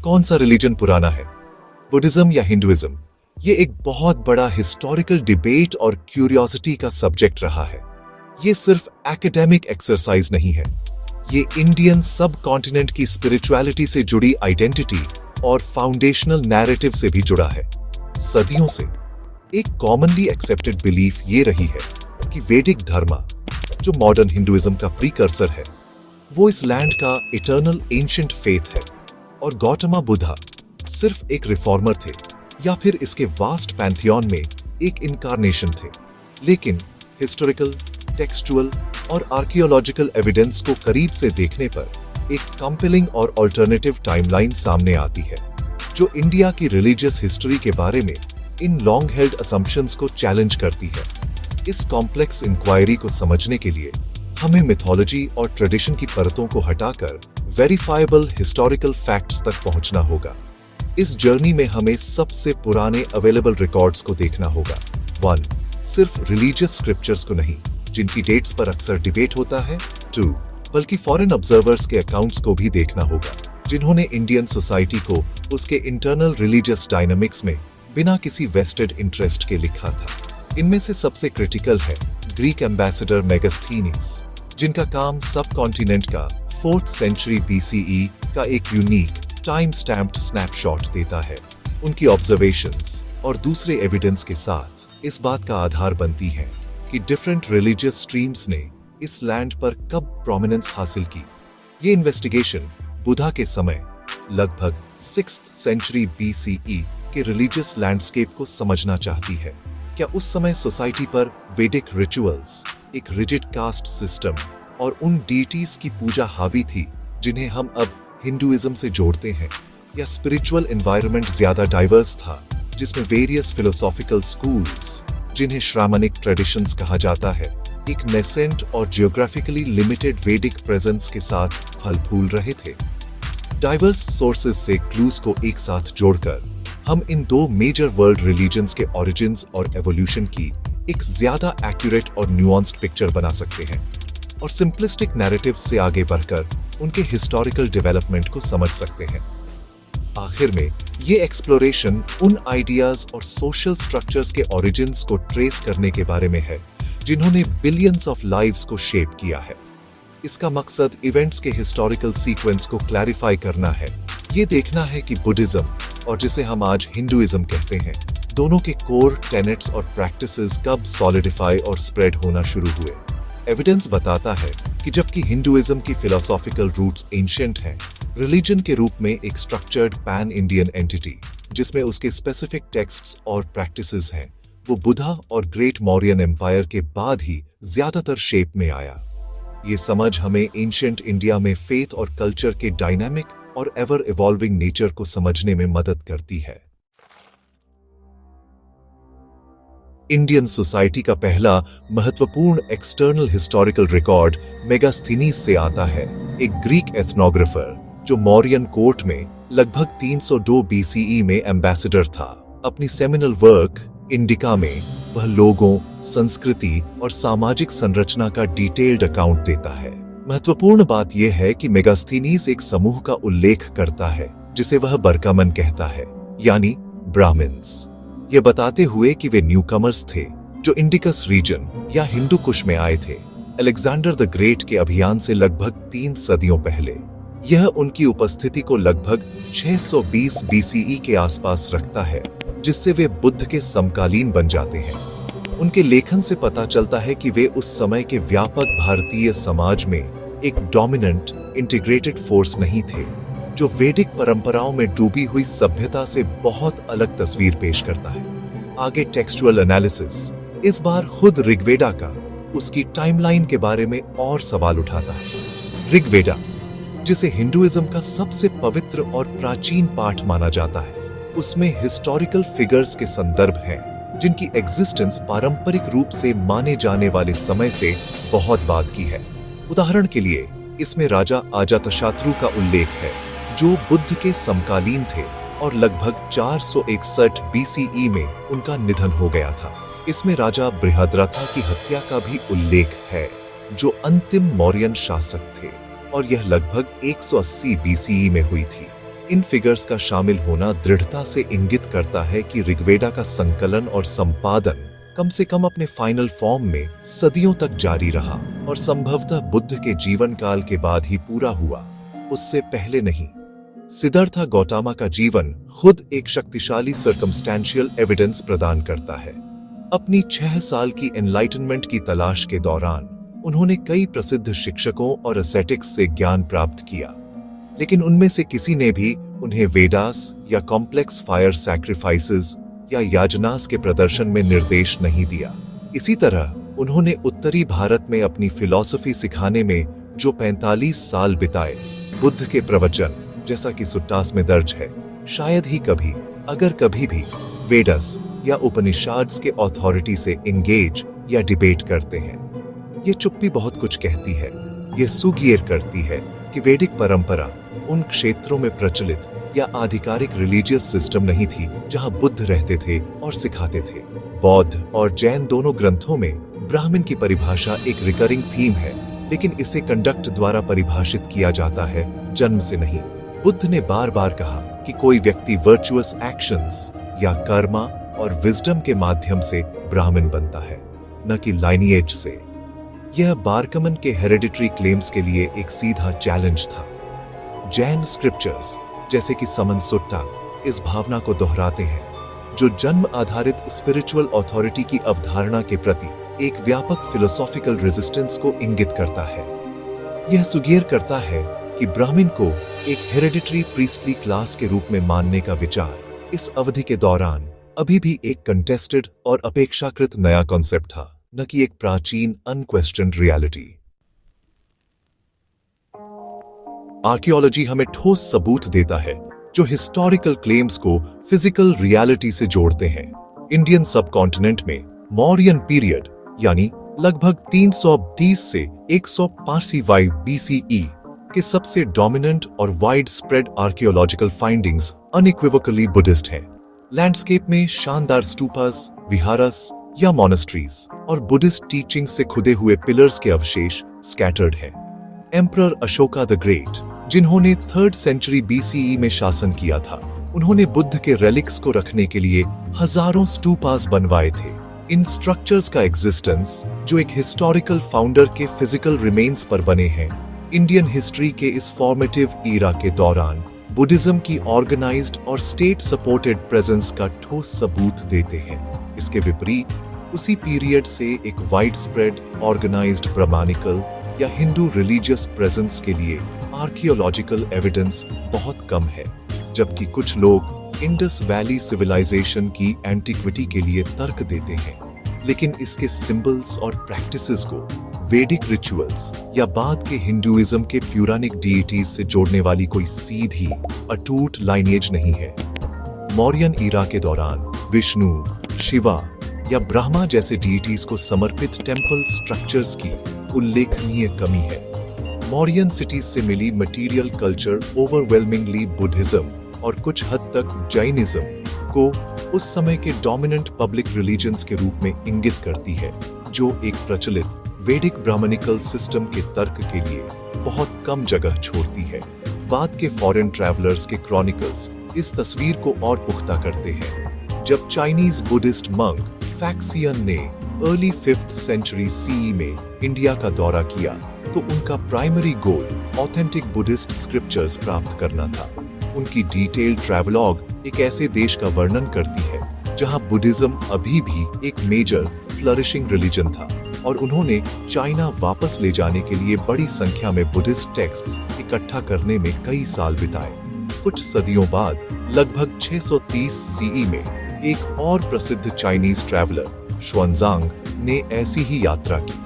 कौन सा रिलीजन पुराना है, बुद्धिज्म या हिंदुइज्म? ये एक बहुत बड़ा हिस्टोरिकल डिबेट और क्यूरियोसिटी का सब्जेक्ट रहा है। ये सिर्फ एकेडमिक एक्सरसाइज नहीं है, ये इंडियन सब कॉन्टिनेंट की स्पिरिचुअलिटी से जुड़ी आइडेंटिटी और फाउंडेशनल नैरेटिव से भी जुड़ा है। सदियों से एक कॉमनली एक्सेप्टेड बिलीफ ये रही है कि वैदिक धर्म, जो मॉडर्न हिंदुइज्म का प्रीकर्सर है, वो इस लैंड का इटर्नल एंशिएंट फेथ है और गौतम बुद्धा सिर्फ एक रिफॉर्मर थे या फिर इसके वास्ट पैंथियन में एक इनकारनेशन थे। लेकिन हिस्टोरिकल, टेक्सचुअल और आर्कियोलॉजिकल एविडेंस को करीब से देखने पर एक कंपेलिंग और अल्टरनेटिव टाइमलाइन सामने आती है, जो इंडिया की रिलीजियस हिस्ट्री के बारे में इन लॉन्ग हेल्ड असम्पशंस को चैलेंज करती है। इस कॉम्प्लेक्स इंक्वायरी को समझने के लिए हमें मिथोलॉजी और ट्रेडिशन की परतों को हटाकर वेरीफाइबल हिस्टोरिकल फैक्ट्स तक पहुंचना होगा। इस जर्नी में हमें सबसे पुराने अवेलेबल रिकॉर्ड्स को देखना होगा। 1. सिर्फ रिलीजियस स्क्रिप्चर्स को नहीं, जिनकी डेट्स पर अक्सर डिबेट होता है। 2. बल्कि फॉरेन ऑब्जर्वर्स के अकाउंट्स को भी देखना होगा, जिन्होंने इंडियन सोसाइटी को उसके इंटरनल रिलीजियस डायनामिक्स में बिना किसी वेस्टेड इंटरेस्ट के लिखा था। इनमें से सबसे क्रिटिकल है ग्रीक एम्बेसडर मेगास्थीनीस, जिनका काम सब कॉन्टिनेंट का 4th सेंचुरी BCE का एक यूनिक टाइम स्टैम्प्ड स्नैपशॉट देता है। उनकी ऑब्जर्वेशंस और दूसरे एविडेंस के साथ इस बात का आधार बनती है कि डिफरेंट रिलीजियस स्ट्रीम्स ने इस लैंड पर कब प्रोमिनेंस हासिल की। ये इन्वेस्टिगेशन बुद्धा के समय लगभग 6th सेंचुरी BCE के रिलीजियस लैंडस्केप को समझना चाहती है। क्या उस समय सोसाइटी पर वैदिक रिचुअल्स, एक रिजिड कास्ट सिस्टम और उन डीटीज की पूजा हावी थी जिन्हें हम अब हिंदुइज्म से जोड़ते हैं, या स्पिरिचुअल एनवायरनमेंट ज्यादा डाइवर्स था जिसमें वेरियस फिलोसॉफिकल स्कूल्स, जिन्हें श्रामनिक ट्रेडिशंस कहा जाता है, एक नेसेंट और जियोग्राफिकली लिमिटेड वैदिक प्रेजेंस के साथ फल फूल रहे थे। डाइवर्स सोर्सेज से क्लूज को एक साथ जोड़कर हम इन दो मेजर वर्ल्ड रिलीजन्स के ओरिजिन्स और एवोल्यूशन की एक ज्यादा एक्यूरेट और न्यूआंस्ड पिक्चर बना सकते हैं और सिंपलिस्टिक नैरेटिव से आगे बढ़कर उनके हिस्टोरिकल डेवलपमेंट को समझ सकते हैं। आखिर में ये एक्सप्लोरेशन उन आइडियाज और सोशल स्ट्रक्चर्स के ओरिजिन्स को ट्रेस करने के बारे में है जिन्होंने बिलियंस ऑफ लाइव्स को शेप किया है। इसका मकसद इवेंट्स के हिस्टोरिकल सीक्वेंस को क्लैरिफाई करना है। ये देखना है कि बुद्धिज्म और जिसे हम आज हिंदुइज्म कहते हैं, दोनों के कोर टेनेट्स और प्रैक्टिसेस कब सॉलिडिफाई और स्प्रेड होना शुरू हुए। एविडेंस बताता है कि जबकि हिंदुइज्म की फिलोसॉफिकल रूट्स एंशिएंट हैं, रिलीजन के रूप में एक स्ट्रक्चर्ड पैन इंडियन एंटिटी जिसमें उसके स्पेसिफिक टेक्स्ट्स और प्रैक्टिसेस हैं, वो बुद्धा और ग्रेट मौर्यन एम्पायर के बाद ही ज्यादातर शेप में आया। ये समझ हमें एंशिएंट इंडिया में फेथ और कल्चर के डायनामिक और एवर इवॉल्विंग नेचर को समझने में मदद करती है। इंडियन सोसाइटी का पहला महत्वपूर्ण एक्सटर्नल हिस्टोरिकल रिकॉर्ड मेगास्थीनीस से आता है, एक ग्रीक एथनोग्राफर जो मौर्यन कोर्ट में लगभग 302 BCE में एम्बेसडर था। अपनी सेमिनल वर्क इंडिका में वह लोगों, संस्कृति और सामाजिक संरचना का डिटेल्ड अकाउंट देता है। महत्वपूर्ण बात यह है कि मेगास्थीनीस एक समूह का उल्लेख करता है जिसे वह बरकामन कहता है, यानी ब्राह्मण्स, ये बताते हुए कि वे न्यूकमर्स थे जो इंडिकस रीजन या हिंदू कुश में आए थे अलेक्जेंडर द ग्रेट के अभियान से लगभग 3 सदियों पहले। यह उनकी उपस्थिति को लगभग 620 BCE के आसपास रखता है, जिससे वे बुद्ध के समकालीन बन जाते हैं। उनके लेखन से पता चलता है कि वे उस समय के व्यापक भारतीय समाज में एक डोमिनेंट इंटीग्रेटेड फोर्स नहीं थे, जो वैदिक परंपराओं में डूबी हुई सभ्यता से बहुत अलग तस्वीर पेश करता है। आगे टेक्सचुअल एनालिसिस इस बार खुद ऋग्वेदा का उसकी टाइमलाइन के बारे में और सवाल उठाता है। ऋग्वेदा, जिसे हिंदुइज्म का सबसे पवित्र और प्राचीन पाठ माना जाता है, उसमें हिस्टोरिकल फिगर्स के संदर्भ हैं जिनकी एग्जिस्टेंस पारंपरिक रूप से माने जाने वाले समय से बहुत बाद की है। उदाहरण के लिए इसमें राजा अजातशत्रु का उल्लेख है, जो बुद्ध के समकालीन थे और लगभग 461 BCE में उनका निधन हो गया था। इसमें राजा बृहद्रथा की हत्या का भी उल्लेख है, जो अंतिम मौर्यन शासक थे, और यह लगभग 180 BCE में हुई थी। इन फिगर्स का शामिल होना दृढ़ता से इंगित करता है कि ऋग्वेदा का संकलन और संपादन कम से कम अपने फाइनल फॉर्म में सदियों तक जारी रहा और संभवतः बुद्ध के जीवन काल के बाद ही पूरा हुआ, उससे पहले नहीं। सिद्धार्थ गौतम का जीवन खुद एक शक्तिशाली सर्कमस्टेंशियल एविडेंस प्रदान करता है। अपनी 6 साल की एनलाइटनमेंट की तलाश के दौरान उन्होंने कई प्रसिद्ध शिक्षकों और एसेटिक्स से ज्ञान प्राप्त किया, लेकिन उनमें से किसी ने भी उन्हें वेदास या कॉम्प्लेक्स फायर सैक्रिफाइसेस या याजनास के प्रदर्शन में निर्देश नहीं दिया। इसी तरह उन्होंने उत्तरी भारत में अपनी फिलॉसफी सिखाने में जो 45 साल बिताए, बुद्ध के प्रवचन, जैसा कि सुट्टास में दर्ज है, शायद ही कभी, अगर कभी भी, वेदस या उपनिषाद्स के अथॉरिटी से एंगेज या डिबेट करते हैं। ये चुप्पी बहुत कुछ कहती है। ये सुगेर करती है कि वैदिक परंपरा उन क्षेत्रों में प्रचलित या आधिकारिक रिलीजियस सिस्टम नहीं थी जहां बुद्ध रहते थे और सिखाते थे। बौद्ध और जैन दोनों ग्रंथों में ब्राह्मण की परिभाषा एक रिकरिंग थीम है, लेकिन इसे कंडक्ट द्वारा परिभाषित किया जाता है, जन्म से नहीं। बुद्ध ने बार बार कहा कि कोई व्यक्ति वर्चुअस एक्शंस या कर्मा और विजडम के माध्यम से ब्राह्मण बनता है, न कि लाइनिएज से। यह बारकमन के हेरेडिटरी क्लेम्स के लिए एक सीधा चैलेंज था। जैन स्क्रिप्चर्स जैसे कि समन सुट्टा इस भावना को दोहराते हैं, जो जन्म आधारित स्पिरिचुअल अथॉरिटी की अवधारणा के प्रति एक व्यापक फिलोसॉफिकल रेजिस्टेंस को इंगित करता है। यह सुगेर करता है कि ब्राह्मण को एक हेरेडिटरी प्रीस्टली क्लास के रूप में मानने का विचार इस अवधि के दौरान अभी भी एक कंटेस्टेड और अपेक्षाकृत नया कॉन्सेप्ट था, न कि एक प्राचीन अनक्वेश्चन्ड रियलिटी। आर्कियोलॉजी हमें ठोस सबूत देता है जो हिस्टोरिकल क्लेम्स को फिजिकल रियलिटी से जोड़ते हैं। इंडियन सबकॉन्टिनेंट में मौर्यन पीरियड यानी लगभग 320 से 185 BCE के सबसे डोमिनेंट और wide spread archaeological findings unequivocally Buddhist हैं। लैंडस्केप में शानदार स्तूपास, विहारस या मोनेस्ट्रीज और बुद्धिस्ट टीचिंग से खुदे हुए पिलर्स के अवशेष स्कैटर्ड हैं। एम्परर अशोका द ग्रेट, जिन्होंने 3rd सेंचुरी BCE में शासन किया था, उन्होंने बुद्ध के रेलिक्स को रखने के लिए हजारों स्तूपास बनवाए थे। इन स्ट्रक्चर्स का एग्जिस्टेंस, जो एक हिस्टोरिकल फाउंडर के फिजिकल रिमेन्स पर बने हैं, इंडियन हिस्ट्री के इस फॉर्मेटिव ईरा के दौरान बुद्धिज्म की ऑर्गेनाइज्ड और स्टेट सपोर्टेड प्रेजेंस का ठोस सबूत देते हैं। इसके विपरीत उसी पीरियड से एक वाइड स्प्रेड ऑर्गेनाइज्ड ब्राह्मणिकल या हिंदू रिलीजियस प्रेजेंस के लिए आर्कियोलॉजिकल एविडेंस बहुत कम है, जबकि कुछ लोग इंडस वैली सिविलाइजेशन की एंटीक्विटी के लिए तर्क देते हैं, लेकिन इसके सिंबल्स और प्रैक्टिसेस को वैदिक रिचुअल्स या बाद के हिंदुइज्म के प्यूरानिक डीइटीज से जोड़ने वाली कोई सीधी अटूट लाइनेज नहीं है। मौर्यन ईरा के दौरान विष्णु, शिवा या ब्रह्मा जैसे डीइटीज को समर्पित टेम्पल स्ट्रक्चर्स की उल्लेखनीय कमी है। मौर्यन सिटीज से मिली मटेरियल कल्चर ओवरवेलमिंगली बुद्धिज्म और कुछ हद तक जैनिज्म को उस समय के डोमिनेंट पब्लिक रिलीजन्स के रूप में इंगित करती है, जो एक प्रचलित वैदिक ब्राह्मणिकल सिस्टम के तर्क के लिए बहुत कम जगह छोड़ती है। बाद के फॉरेन ट्रैवलर्स के क्रॉनिकल्स इस तस्वीर को और पुख्ता करते हैं। जब चाइनीज बुद्धिस्ट मंक फैक्सियन ने अर्ली 5th सेंचुरी CE में इंडिया का दौरा किया, तो उनका primary goal authentic Buddhist scriptures प्राप्त करना था। उनकी डिटेल्ड ट्रैवलॉग एक ऐसे देश का वर्णन करती है जहां बुद्धिज्म अभी भी एक मेजर फ्लरिशिंग रिलीजन था, और उन्होंने चाइना वापस ले जाने के लिए बड़ी संख्या में बुद्धिस्ट टेक्स्ट्स इकट्ठा करने में कई साल बिताए। कुछ सदियों बाद लगभग 630 CE में एक और प्रसिद्ध चाइनीज ट्रैवलर श्वेनजांग ने ऐसी ही यात्रा की।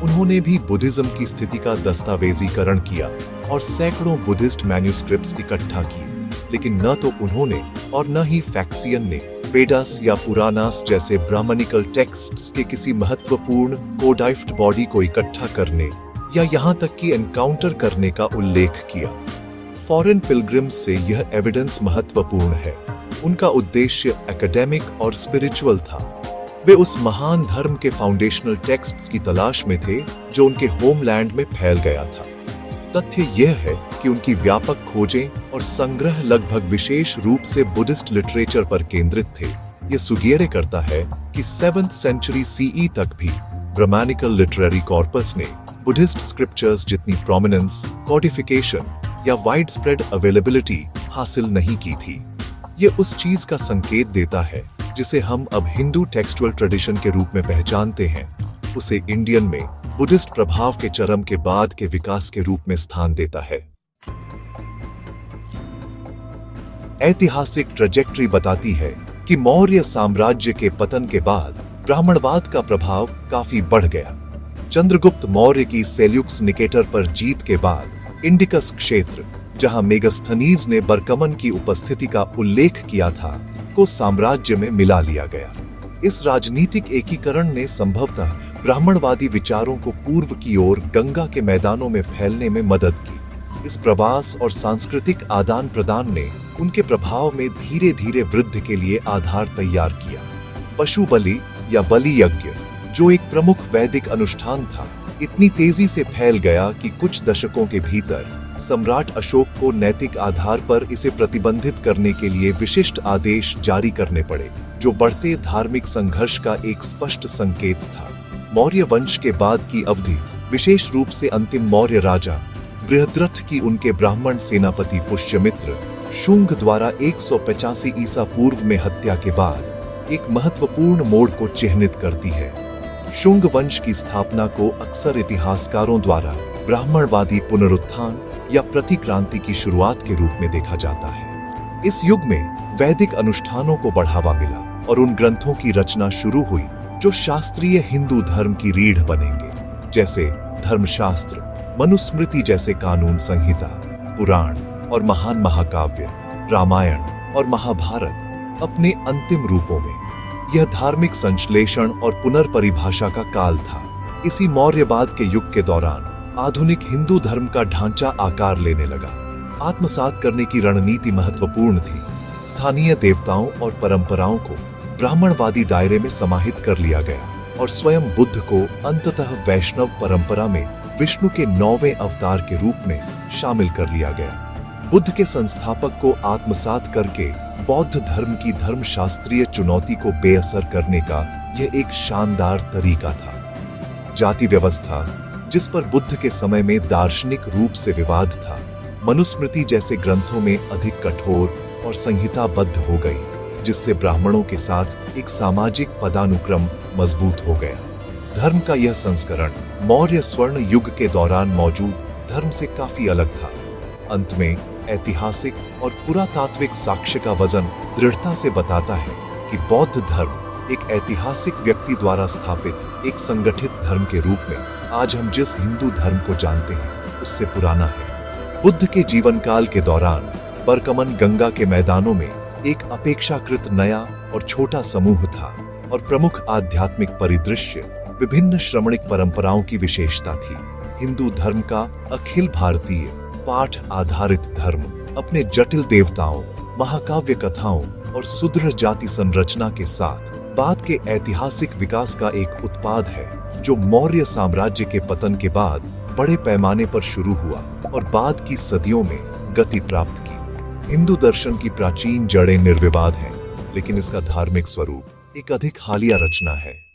उन्होंने भी बुद्धिज्म की स्थिति का दस्तावेजीकरण किया और सैकड़ों बुद्धिस्ट मैन्युस्क्रिप्ट्स इकट्ठा किए, लेकिन न तो उन्होंने और न ही फैक्सियन ने वेदास या पुराणास जैसे ब्राह्मणिकल टेक्स्ट्स के किसी महत्वपूर्ण कोडाइफ्ड बॉडी को इकट्ठा करने या यहाँ तक कि एनकाउंटर करने का उल्लेख किया। फॉरेन पिलग्रिम्स से यह एविडेंस महत्वपूर्ण है। उनका उद्देश्य एकेडमिक और स्पिरिचुअल था। वे उस महान धर्म के फाउंडेशनल टेक्स्ट्स की तलाश में थे जो उनके होमलैंड में फैल गया था। तथ्य यह है कि उनकी व्यापक खोजें और संग्रह लगभग विशेष रूप से बुद्धिस्ट लिटरेचर पर केंद्रित थे। ये सुगेरे करता है कि 7th सेंचुरी सीई तक भी ब्राह्मणिकल लिटरेरी कॉर्पस ने बुद्धिस्ट स्क्रिप्चर्स जितनी प्रोमिनेंस, कॉडिफिकेशन या वाइड स्प्रेड अवेलेबिलिटी हासिल नहीं की थी। ये उस चीज का संकेत देता है जिसे हम अब हिंदू टेक्सचुअल ट्रेडिशन के रूप में पहचानते हैं, उसे इंडियन में बुद्धिस्ट प्रभाव के चरम के बाद के विकास के रूप में स्थान देता है। ऐतिहासिक ट्रैजेक्टरी बताती है कि मौर्य साम्राज्य के पतन के बाद ब्राह्मणवाद का प्रभाव काफी बढ़ गया। चंद्रगुप्त मौर्य की सेल्यूक्स निकेटर पर जीत के बाद इंडिकस क्षेत्र, जहां मेगास्थनीज ने बरकमन की उपस्थिति का उल्लेख किया था, को साम्राज्य में मिला लिया गया। इस राजनीतिक एकीकरण ने संभवतः ब्राह्मणवादी विचारों को पूर्व की ओर गंगा के मैदानों में फैलने में मदद की। इस प्रवास और सांस्कृतिक आदान प्रदान ने उनके प्रभाव में धीरे धीरे वृद्धि के लिए आधार तैयार किया। पशु बलि या बलि यज्ञ, जो एक प्रमुख वैदिक अनुष्ठान था, इतनी तेजी से फैल गया कि कुछ दशकों के भीतर सम्राट अशोक को नैतिक आधार पर इसे प्रतिबंधित करने के लिए विशिष्ट आदेश जारी करने पड़े, जो बढ़ते धार्मिक संघर्ष का एक स्पष्ट संकेत था। मौर्य वंश के बाद की अवधि, विशेष रूप से अंतिम मौर्य राजा बृहद्रथ की उनके ब्राह्मण सेनापति पुष्यमित्र शुंग द्वारा 185 ईसा पूर्व में हत्या के बाद एक महत्वपूर्ण मोड़ को चिह्नित करती है। शुंग वंश की स्थापना को अक्सर इतिहासकारों द्वारा ब्राह्मणवादी पुनरुत्थान या प्रतिक्रांति की शुरुआत के रूप में देखा जाता है। इस युग में वैदिक अनुष्ठानों को बढ़ावा मिला और उन ग्रंथों की रचना शुरू हुई जो शास्त्रीय हिंदू धर्म की रीढ़ बनेंगे, जैसे धर्मशास्त्र, मनुस्मृति जैसे कानून संहिता, पुराण और महान महाकाव्य रामायण और महाभारत अपने अंतिम रूपों में। यह धार्मिक संश्लेषण और पुनर्परिभाषा का काल था। इसी मौर्यवाद के युग के दौरान आधुनिक हिंदू धर्म का ढांचा आकार लेने लगा। आत्मसात करने की रणनीति महत्वपूर्ण थी। स्थानीय देवताओं और परंपराओं को ब्राह्मणवादी दायरे में समाहित कर लिया गया और स्वयं बुद्ध को अंततः वैष्णव परंपरा में विष्णु के 9वें अवतार के रूप में शामिल कर लिया गया। बुद्ध के संस्थापक को आत्मसात करके बौद्ध धर्म की धर्मशास्त्रीय चुनौती को बेअसर करने का यह एक शानदार तरीका था। जाति व्यवस्था, जिस पर बुद्ध के समय में दार्शनिक रूप से विवाद था, मनुस्मृति जैसे ग्रंथों में अधिक कठोर और संहिताबद्ध हो गई, जिससे ब्राह्मणों के साथ एक सामाजिक पदानुक्रम मजबूत हो गया। धर्म का यह संस्करण मौर्य स्वर्ण युग के दौरान मौजूद धर्म से काफी अलग था। अंत में ऐतिहासिक और पुरातात्विक साक्ष्य का वजन दृढ़ता से बताता है कि बौद्ध धर्म एक ऐतिहासिक व्यक्ति द्वारा स्थापित एक संगठित धर्म के रूप में आज हम जिस हिंदू धर्म को जानते हैं उससे पुराना है। बुद्ध के जीवन काल के दौरान बरकमन गंगा के मैदानों में एक अपेक्षाकृत नया और छोटा समूह था और प्रमुख आध्यात्मिक परिदृश्य विभिन्न श्रमणिक परंपराओं की विशेषता थी। हिंदू धर्म का अखिल भारतीय पाठ आधारित धर्म अपने जटिल देवताओं, महाकाव्य कथाओं और सुदृढ़ जाति संरचना के साथ बाद के ऐतिहासिक विकास का एक उत्पाद है, जो मौर्य साम्राज्य के पतन के बाद बड़े पैमाने पर शुरू हुआ और बाद की सदियों में गति प्राप्त की। हिंदू दर्शन की प्राचीन जड़ें निर्विवाद हैं, लेकिन इसका धार्मिक स्वरूप एक अधिक हालिया रचना है।